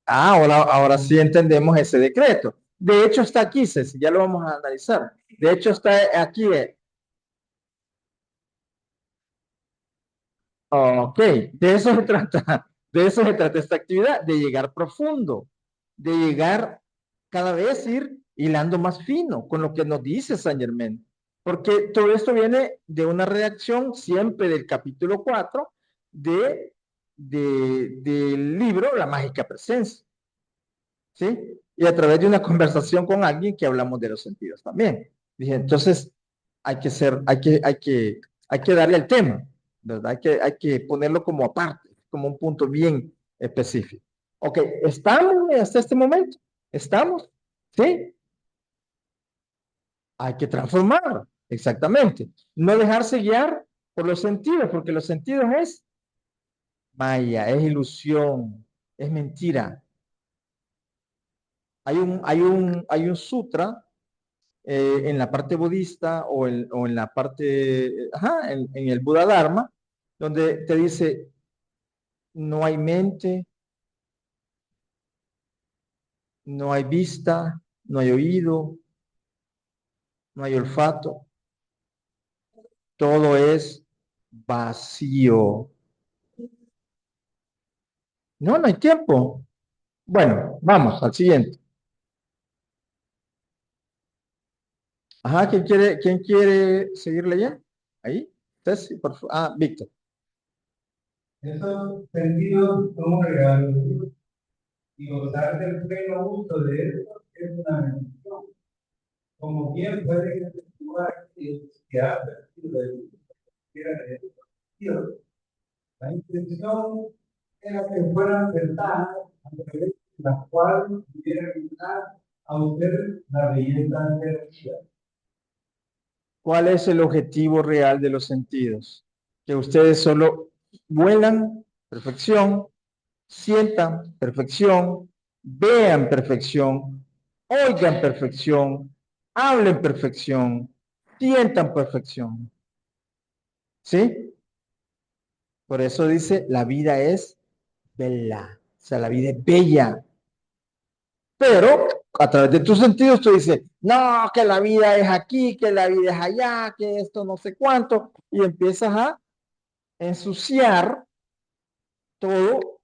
Ahora sí entendemos ese decreto. De hecho está aquí, Ceci, ya lo vamos a analizar. De hecho está aquí. Ok, de eso se trata. De eso se trata esta actividad, de llegar profundo, de llegar cada vez ir hilando más fino con lo que nos dice Saint Germain. Porque todo esto viene de una redacción siempre del capítulo 4 del libro La Mágica Presencia. ¿Sí? Y a través de una conversación con alguien que hablamos de los sentidos también. Dije, entonces hay que darle el tema, ¿verdad? Hay que ponerlo como aparte, como un punto bien específico. Ok, ¿estamos hasta este momento? ¿Estamos? ¿Sí? Hay que transformar, exactamente. No dejarse guiar por los sentidos, porque los sentidos es maya, es ilusión, es mentira. Hay un sutra en la parte budista o en la parte, en el Buda Dharma, donde te dice, no hay mente, no hay vista, no hay oído, no hay olfato, todo es vacío. No, no hay tiempo. Bueno, vamos al siguiente. Ajá, quién quiere seguir leyendo? Ahí, Ceci, por favor. Ah, Víctor. Esos sentidos son un regalo de Dios y gozar del pleno uso de esto es una bendición. Como bien pueden efectuar que ha perdido el de Dios. La intención era que fueran verdad a través de las cuales pudieran ayudar a usted la belleza de la vida. ¿Cuál es el objetivo real de los sentidos? Que ustedes solo vuelan perfección, sientan perfección, vean perfección, oigan perfección, hablen perfección, sientan perfección. ¿Sí? Por eso dice, la vida es bella. O sea, la vida es bella. Pero a través de tus sentidos tú dices, no, que la vida es aquí, que la vida es allá, que esto no sé cuánto, y empiezas a ensuciar todo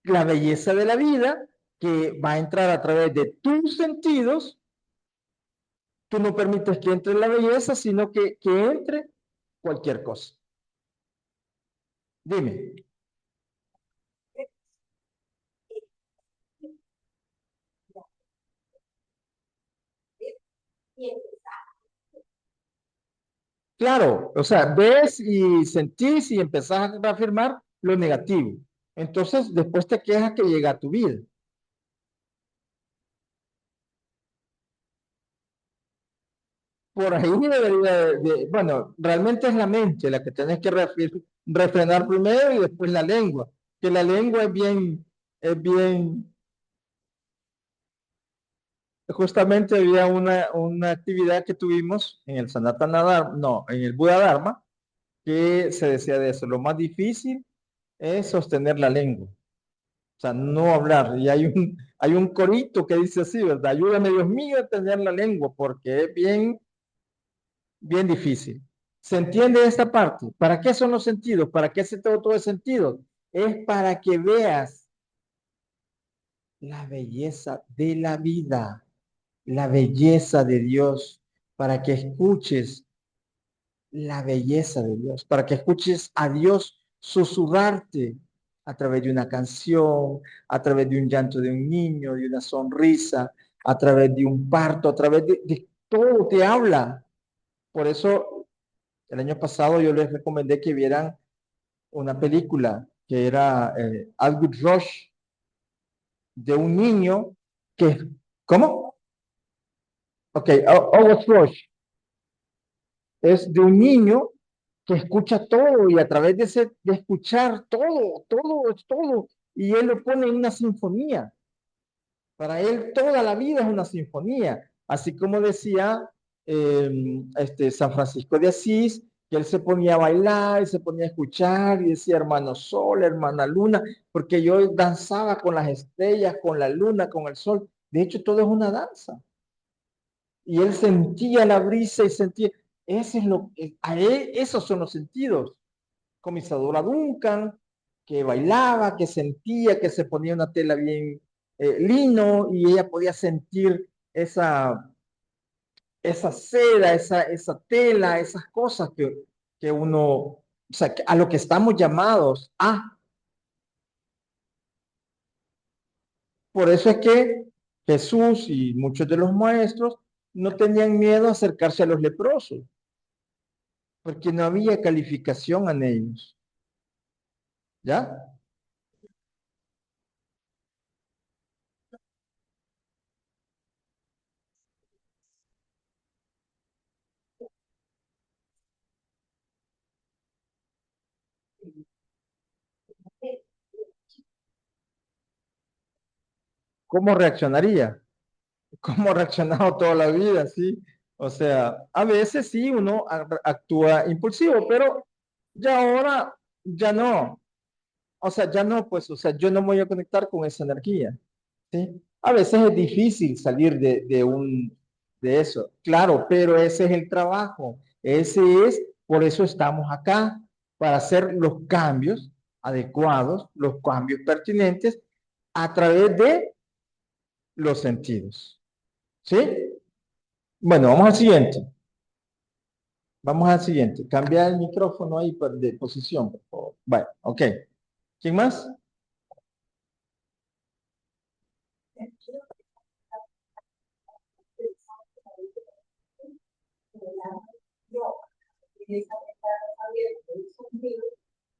la belleza de la vida que va a entrar a través de tus sentidos. Tú no permites que entre la belleza, sino que entre cualquier cosa. Dime. Claro, o sea, ves y sentís y empezás a reafirmar lo negativo. Entonces, después te quejas que llega a tu vida. Por ahí debería bueno, realmente es la mente la que tenés que refrenar primero y después la lengua. Que la lengua es bien, justamente había una actividad que tuvimos en el Sanatana Dharma, no, en el Buda Dharma, que se decía de eso. Lo más difícil es sostener la lengua. O sea, no hablar. Y hay un corito que dice así, ¿verdad? Ayúdame, Dios mío, a tener la lengua, porque es bien difícil. ¿Se entiende esta parte? ¿Para qué son los sentidos? ¿Para qué se todo el sentido? Es para que veas la belleza de la vida, la belleza de Dios, para que escuches la belleza de Dios, para que escuches a Dios susurrarte a través de una canción, a través de un llanto de un niño, de una sonrisa, a través de un parto, a través de todo te habla. Por eso el año pasado yo les recomendé que vieran una película que era Aldous Rush, de un niño que, ¿cómo? Ok, Aldous Rush es de un niño que escucha todo y a través de escuchar todo, todo es todo, y él lo pone en una sinfonía. Para él toda la vida es una sinfonía, así como decía San Francisco de Asís, que él se ponía a bailar y se ponía a escuchar y decía hermano sol, hermana luna, porque yo danzaba con las estrellas, con la luna, con el sol. De hecho, todo es una danza. Y él sentía la brisa y sentía, ese es lo que, a él, esos son los sentidos. Como Isadora Duncan, que bailaba, que sentía, que se ponía una tela bien lino y ella podía sentir esa seda, esa tela, esas cosas que uno, o sea, a lo que estamos llamados a. Por eso es que Jesús y muchos de los maestros no tenían miedo a acercarse a los leprosos, porque no había calificación en ellos. ¿Ya? ¿Cómo reaccionaría? ¿Cómo ha reaccionado toda la vida? Sí. O sea, a veces sí uno actúa impulsivo, pero ya ahora ya no. O sea, ya no, pues, o sea, yo no me voy a conectar con esa energía. ¿Sí? A veces es difícil salir de eso, claro, pero ese es el trabajo. Por eso estamos acá, para hacer los cambios adecuados, los cambios pertinentes a través de los sentidos. ¿Sí? Bueno, vamos al siguiente. Vamos al siguiente. Cambia el micrófono ahí de posición, por favor. Bueno, ok. ¿Quién más?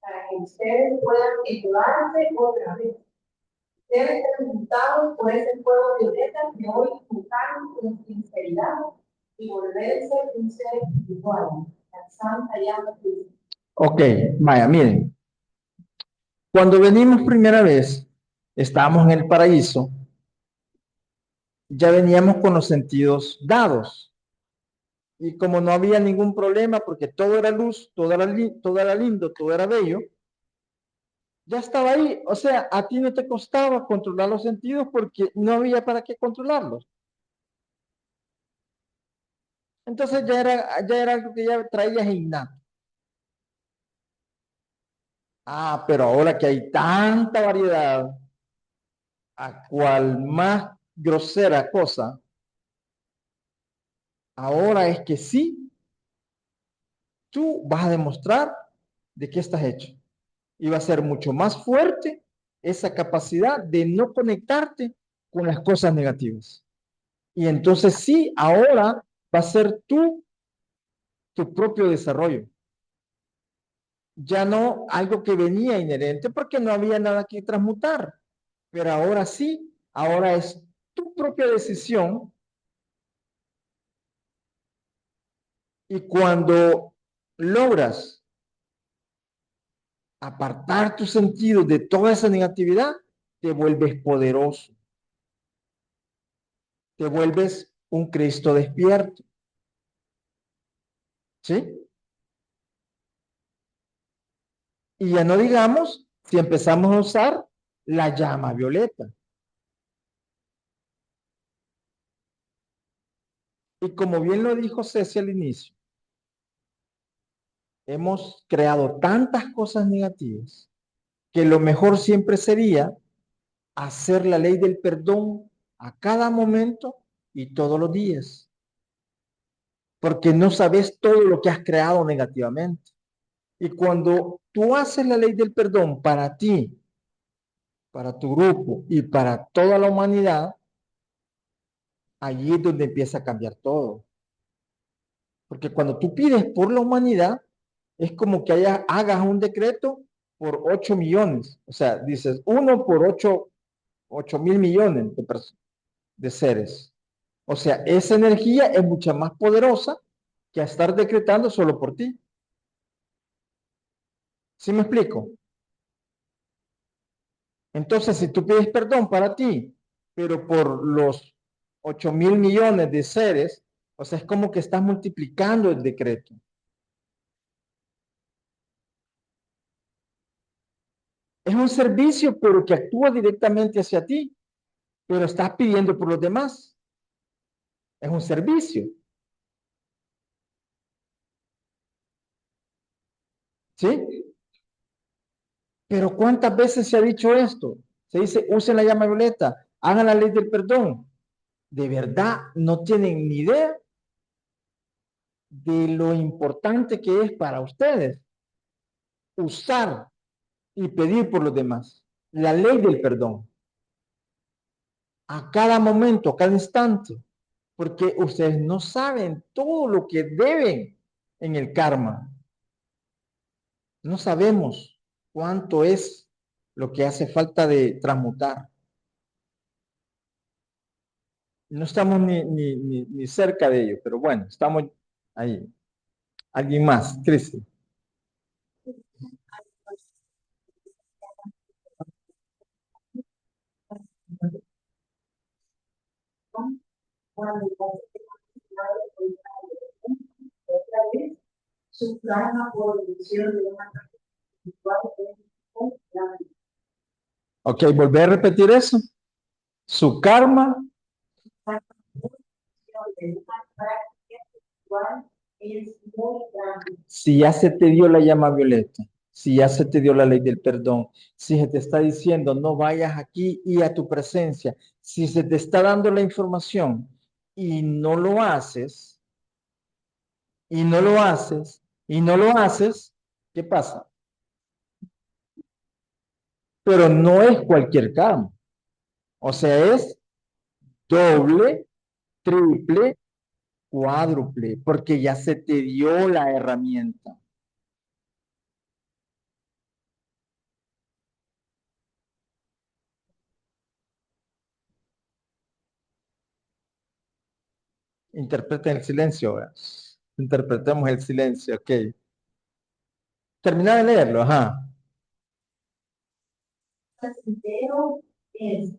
Para que ustedes puedan ayudarse otra vez. Deben ser resultados por ese fuego violeta que hoy invocaron con sinceridad y volverse un ser espiritual, la santa llama de Cristo. Ok, vaya, miren. Cuando venimos primera vez, estábamos en el paraíso, ya veníamos con los sentidos dados. Y como no había ningún problema, porque todo era luz, todo era lindo, todo era bello, ya estaba ahí. O sea, a ti no te costaba controlar los sentidos porque no había para qué controlarlos. Entonces ya era algo que ya traías innato. Ah, pero ahora que hay tanta variedad, a cual más grosera cosa, ahora es que sí, tú vas a demostrar de qué estás hecho. Y va a ser mucho más fuerte esa capacidad de no conectarte con las cosas negativas. Y entonces sí, ahora va a ser tu propio desarrollo. Ya no algo que venía inherente porque no había nada que transmutar. Pero ahora sí, ahora es tu propia decisión. Y cuando logras apartar tus sentidos de toda esa negatividad, te vuelves poderoso. Te vuelves un Cristo despierto. ¿Sí? Y ya no digamos si empezamos a usar la llama violeta. Y como bien lo dijo Ceci al inicio, hemos creado tantas cosas negativas que lo mejor siempre sería hacer la ley del perdón a cada momento y todos los días. Porque no sabes todo lo que has creado negativamente. Y cuando tú haces la ley del perdón para ti, para tu grupo y para toda la humanidad, allí es donde empieza a cambiar todo. Porque cuando tú pides por la humanidad, es como que hagas un decreto por 8 millones. O sea, dices 1 por 8.000 millones de seres. O sea, esa energía es mucha más poderosa que a estar decretando solo por ti. ¿Sí me explico? Entonces, si tú pides perdón para ti, pero por los 8.000 millones de seres, o sea, es como que estás multiplicando el decreto. Es un servicio, pero que actúa directamente hacia ti, pero estás pidiendo por los demás. Es un servicio. ¿Sí? Pero ¿cuántas veces se ha dicho esto? Se dice, usen la llama violeta, hagan la ley del perdón. De verdad, no tienen ni idea de lo importante que es para ustedes usar y pedir por los demás. La ley del perdón. A cada momento, a cada instante. Porque ustedes no saben todo lo que deben en el karma. No sabemos cuánto es lo que hace falta de transmutar. No estamos ni cerca de ello, pero bueno, estamos ahí. ¿Alguien más? Cristi. Cuando otra vez, su karma por elección de una espiritual. Ok, volver a repetir eso. Su karma. Si ya se te dio la llama violeta, si ya se te dio la ley del perdón, si se te está diciendo no vayas aquí y a tu presencia, si se te está dando la información y no lo haces, y no lo haces, y no lo haces, ¿qué pasa? Pero no es cualquier karma. O sea, es doble, triple, cuádruple, porque ya se te dio la herramienta. Interpreten el silencio. ¿Verdad? Interpretemos el silencio, ok. Termina de leerlo, ajá. Placentero es,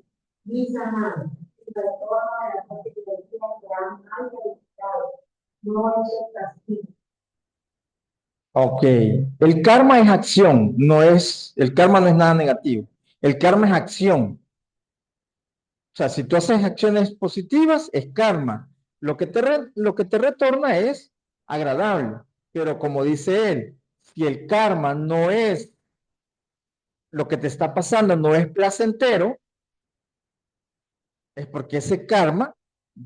mis amados, el retorno de la parte que han mal calificado, no es el castigo. Ok. El karma es acción, el karma no es nada negativo. El karma es acción. O sea, si tú haces acciones positivas, es karma. Lo que te retorna es agradable. Pero como dice él, si el karma no es lo que te está pasando, no es placentero, es porque ese karma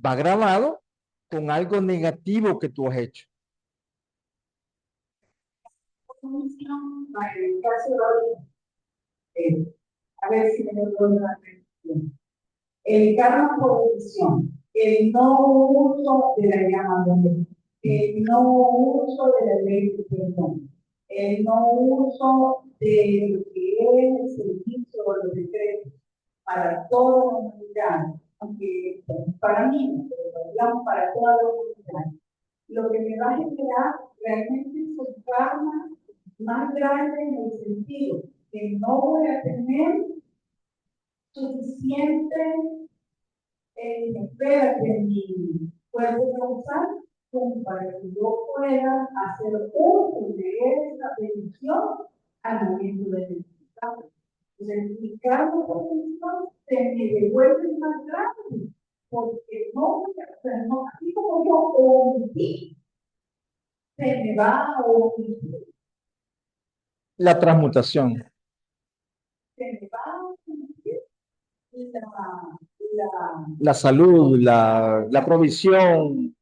va grabado con algo negativo que tú has hecho. Para el caso de a ver si me lo doy una atención. El karma por decisión, el no uso de la llama violeta, el no uso de la ley de perdón, el no uso de lo que es el servicio o los decretos para toda la humanidad, aunque para mí, pero hablamos para toda la humanidad. Lo que me va a generar realmente es un karma más grande en el sentido que no voy a tener suficiente espera que mi cuerpo causal como para que yo pueda hacer uso de esa bendición al momento de necesitarlo. Entonces, mi cargo por bendición se me devuelve más grande, porque no, o sea, no, así como yo omití, se me va a omitir. La transmutación. Se me va a omitir La salud, la provisión.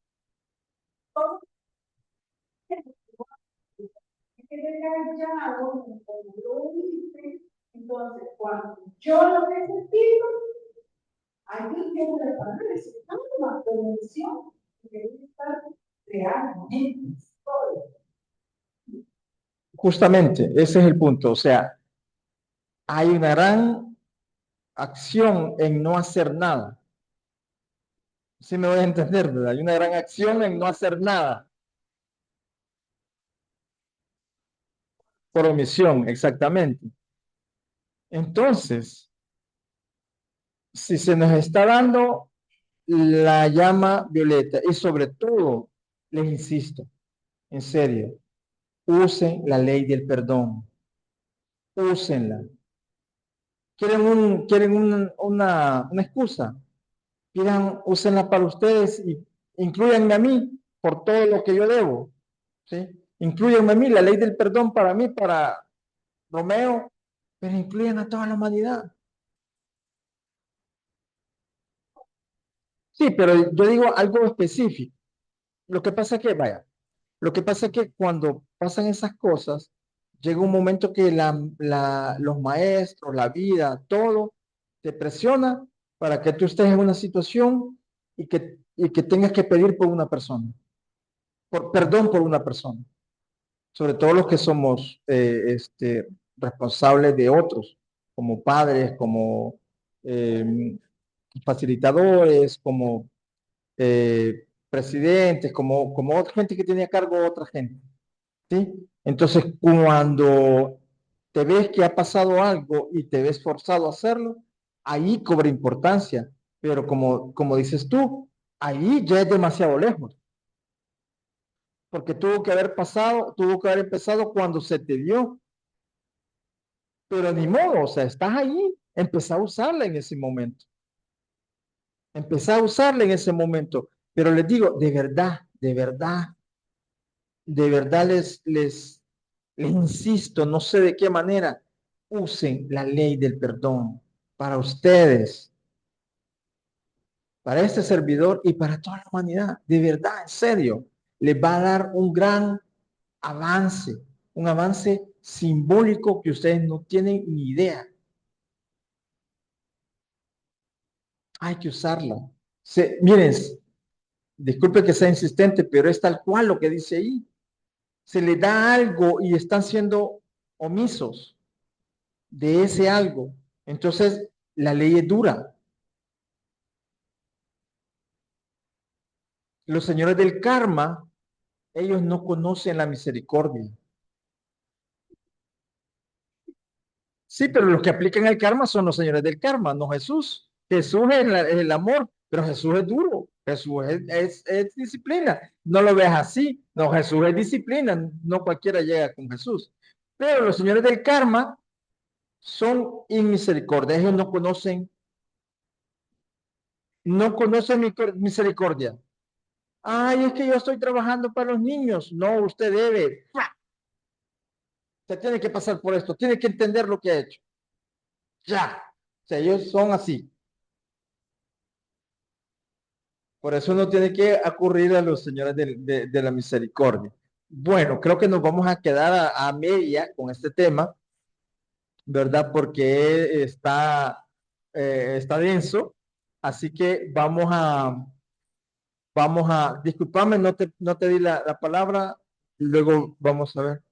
Entonces, cuando yo lo necesito, hay que preparar una condición que debe estar realmente sólida. Justamente, ese es el punto. O sea, hay una gran acción en no hacer nada. Sí me voy a entender, ¿verdad? Hay una gran acción en no hacer nada. Por omisión, exactamente. Entonces, si se nos está dando la llama violeta y sobre todo, les insisto, en serio, usen la ley del perdón, úsenla. ¿Quieren una excusa? Úsenla para ustedes y incluyanme a mí por todo lo que yo debo, ¿sí? Incluyanme a mí, la ley del perdón para mí, para Romeo, pero incluyan a toda la humanidad. Sí, pero yo digo algo específico. Lo que pasa es que, vaya, lo que pasa es que cuando pasan esas cosas, llega un momento que los maestros, la vida, todo te presiona para que tú estés en una situación y que tengas que pedir por una persona, perdón por una persona, sobre todo los que somos responsables de otros, como padres, como eh, facilitadores, como presidentes, como otra gente que tiene a cargo a otra gente, ¿sí? Entonces, cuando te ves que ha pasado algo y te ves forzado a hacerlo, ahí cobra importancia, pero como dices tú, ahí ya es demasiado lejos, porque tuvo que haber empezado cuando se te dio, pero ni modo, o sea, estás ahí, empezá a usarla en ese momento. Empezá a usarla en ese momento. Pero les digo, de verdad les insisto, no sé de qué manera, usen la ley del perdón para ustedes, para este servidor y para toda la humanidad. De verdad, en serio, les va a dar avance, un avance simbólico que ustedes no tienen ni idea. Hay que usarla. Miren, disculpe que sea insistente, pero es tal cual lo que dice ahí. Se les da algo y están siendo omisos de ese algo. Entonces, la ley es dura. Los señores del karma, ellos no conocen la misericordia. Sí, pero los que aplican el karma son los señores del karma, no Jesús. Jesús es el amor, pero Jesús es duro. Jesús es disciplina. No lo veas así. No, Jesús es disciplina. No cualquiera llega con Jesús. Pero los señores del karma son inmisericordia. Ellos no conocen misericordia. Ay, es que yo estoy trabajando para los niños. No, usted debe. Usted tiene que pasar por esto. Tiene que entender lo que ha hecho. Ya. O sea, ellos son así. Por eso uno tiene que acudir a los señores de la misericordia. Bueno, creo que nos vamos a quedar a media con este tema, ¿verdad? Porque está denso. Así que disculpame, no te di la palabra, luego vamos a ver.